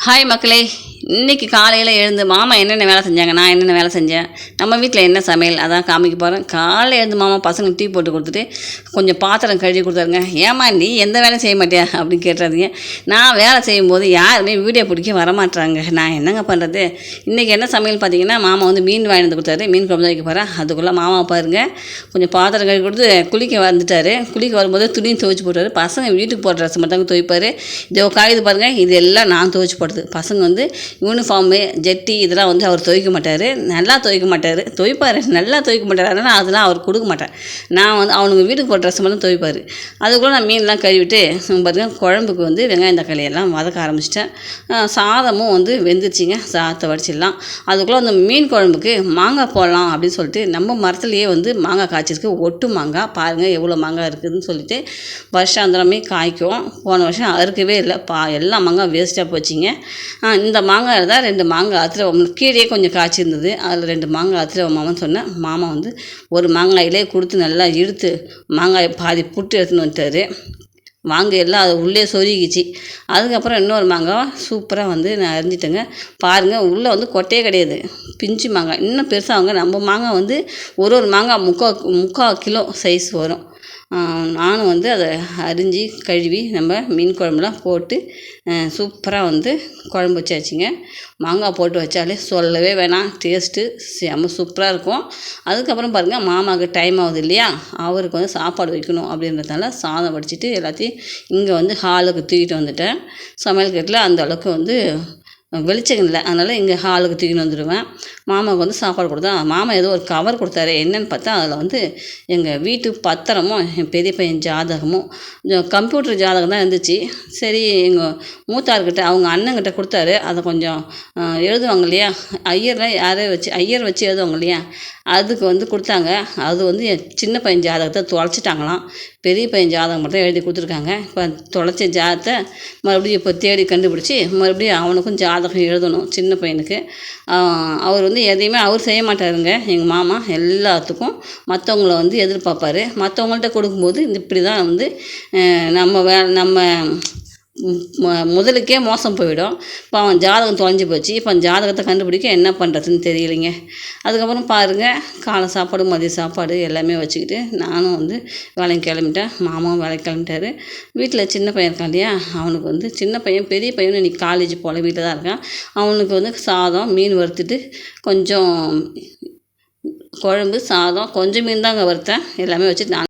Hi மக்களே, இன்றைக்கி காலையில் எழுந்து மாமா என்னென்ன வேலை செஞ்சாங்க, நான் என்னென்ன வேலை செஞ்சேன், நம்ம வீட்டில் என்ன சமையல் அதான் காமிக்க போகிறேன். காலையில் எழுந்து மாமா பசங்களுக்கு டீ போட்டு கொடுத்துட்டு கொஞ்சம் பாத்திரம் கழுவி கொடுத்தாருங்க. ஏமா நீ எந்த வேலையும் செய்ய மாட்டியா அப்படின்னு கேட்டுறாதீங்க. நான் வேலை செய்யும்போது யாருமே வீடியோ பிடிக்க வரமாட்டாங்க. நான் என்னங்க பண்ணுறது. இன்றைக்கி என்ன சமையல் பார்த்தீங்கன்னா, மாமா வந்து மீன் வாங்கி வந்து கொடுத்தாரு. மீன் குழம்பு வைக்க போகிறேன். அதுக்குள்ளே மாமா பாருங்கள் கொஞ்சம் பாத்திரம் கழுவி கொடுத்து குளிக்க வந்துட்டார். குளிக்க வரும்போது துணியும் துவைச்சி போட்டார். பசங்க வீட்டுக்கு போடுற ட்ரெஸ் மட்டும் தாங்க துவைப்பார். இதோ காயுது பாருங்கள், இது எல்லாம் நான் துவைச்சி போடுறது. பசங்க வந்து யூனிஃபார்மு ஜெட்டி இதெல்லாம் வந்து அவர் துவைக்க மாட்டார். நல்லா துவைக்க மாட்டார். துவைப்பார், நல்லா துவைக்க மாட்டார். அதனால் அதெல்லாம் அவர் கொடுக்க மாட்டேன். நான் வந்து அவனுக்கு வீட்டுக்கு போடுற ட்ரெஸ் மட்டும் துவைப்பார். அதுக்குள்ளே நான் மீன்லாம் கழுவிட்டு பாருங்கள் குழம்புக்கு வந்து வெங்காயம் தக்காளி எல்லாம் வதக்க ஆரம்பிச்சிட்டேன். சாதமும் வந்து வெந்துருச்சிங்க. சாதத்தை வடிச்சிடலாம். அதுக்குள்ளே அந்த மீன் குழம்புக்கு மாங்காய் போடலாம் அப்படின்னு சொல்லிட்டு நம்ம மரத்துலேயே வந்து மாங்காய் காய்ச்சிருக்கு. ஒட்டு மாங்காய் பாருங்கள் எவ்வளோ மாங்காய் இருக்குதுன்னு சொல்லிட்டு வருஷாந்திரமே காய்க்கும். போன வருஷம் அறுக்கவே இல்லை. எல்லா மாங்காய் வேஸ்ட்டாக போச்சுங்க. இந்த மாங்காய் தான் 2 மாங்காய் அத்திரவம் கீழே கொஞ்சம் காய்ச்சிருந்தது. அதில் 2 மாங்காய் அத்திரவமாமன்னு சொன்னேன். மாமா வந்து ஒரு மாங்காயிலே கொடுத்து நல்லா இழுத்து மாங்காயை பாதி புட்டு எடுத்துன்னு வந்துட்டார். மாங்காய் எல்லாம் அது உள்ளே சொருகிச்சு. அதுக்கப்புறம் இன்னொரு மாங்காய் சூப்பராக வந்து நான் அரிஞ்சிட்டேங்க. பாருங்கள் உள்ளே வந்து கொட்டையே கிடையாது, பிஞ்சு மாங்காய். இன்னும் பெருசாக நம்ம மாங்காய் வந்து ஒரு மாங்காய் முக்கால் கிலோ சைஸ் வரும். நானும் வந்து அதை அரிஞ்சு கழுவி நம்ம மீன் குழம்புலாம் போட்டு சூப்பராக வந்து குழம்பு வச்சாச்சுங்க. மாங்காய் போட்டு வச்சாலே சொல்லவே வேணாம், டேஸ்ட்டு செம்ம சூப்பராக இருக்கும். அதுக்கப்புறம் பாருங்கள் மாமாவுக்கு டைம் ஆகுது இல்லையா, அவருக்கு வந்து சாப்பாடு வைக்கணும் அப்படின்றதால சாதம் வடிச்சிட்டு எல்லாத்தையும் இங்கே வந்து ஹாலுக்கு தூக்கிட்டு வந்துட்டேன். சமையல் கட்டில் அந்த அளவுக்கு வந்து வெளிச்சம் இல்லை, அதனால் இங்கே ஹாலுக்கு தூக்கின்னு வந்துடுவேன். மாமாவுக்கு வந்து சாப்பாடு கொடுத்தா மாமா ஏதோ ஒரு கவர் கொடுத்தாரு. என்னென்னு பார்த்தா அதில் வந்து எங்கள் வீட்டு பத்திரமும் என் பெரிய பையன் ஜாதகமும் கம்ப்யூட்டர் ஜாதகம் தான் இருந்துச்சு. சரி எங்கள் மூத்தார்கிட்ட அவங்க அண்ணங்கிட்ட கொடுத்தாரு. அதை கொஞ்சம் எழுதுவாங்க இல்லையா, ஐயர் வச்சு எழுதுவாங்க இல்லையா, அதுக்கு வந்து கொடுத்தாங்க. அது வந்து என் சின்ன பையன் ஜாதகத்தை தொலைச்சிட்டாங்களாம். பெரிய பையன் ஜாதகம் மட்டும் எழுதி கொடுத்துருக்காங்க. இப்போ தொலைச்ச ஜாதகத்தை மறுபடியும் இப்போ தேடி கண்டுபிடிச்சி மறுபடியும் அவனுக்கும் ஜாதகம் எழுதணும் சின்ன பையனுக்கு. அவர் வந்து எதையுமே அவர் செய்ய மாட்டாருங்க. எங்கள் மாமா எல்லாத்துக்கும் மற்றவங்கள வந்து எதிர்பார்ப்பார். மற்றவங்கள்ட்ட கொடுக்கும்போது இப்படி தான் வந்து நம்ம முதலுக்கே மோசம் போயிடும். இப்போ அவன் ஜாதகம் தொலைஞ்சி போச்சு. இப்போ அந்த ஜாதகத்தை கண்டுபிடிக்க என்ன பண்ணுறதுன்னு தெரியலைங்க. அதுக்கப்புறம் பாருங்கள் காலை சாப்பாடு மதிய சாப்பாடு எல்லாமே வச்சுக்கிட்டு நானும் வந்து வேலைக்கு கிளம்பிட்டேன். மாமாவும் வேலைக்கு கிளம்பிட்டாரு. வீட்டில் சின்ன பையன் இருக்கான் இல்லையா, அவனுக்கு வந்து சின்ன பையன் பெரிய பையனும் இன்றைக்கி காலேஜ் போல் வீட்டில் தான் இருக்கான். அவனுக்கு வந்து சாதம் மீன் வறுத்துட்டு கொஞ்சம் குழம்பு சாதம் கொஞ்சம் மீன் தாங்க வறுத்தேன். எல்லாமே வச்சுட்டு நான்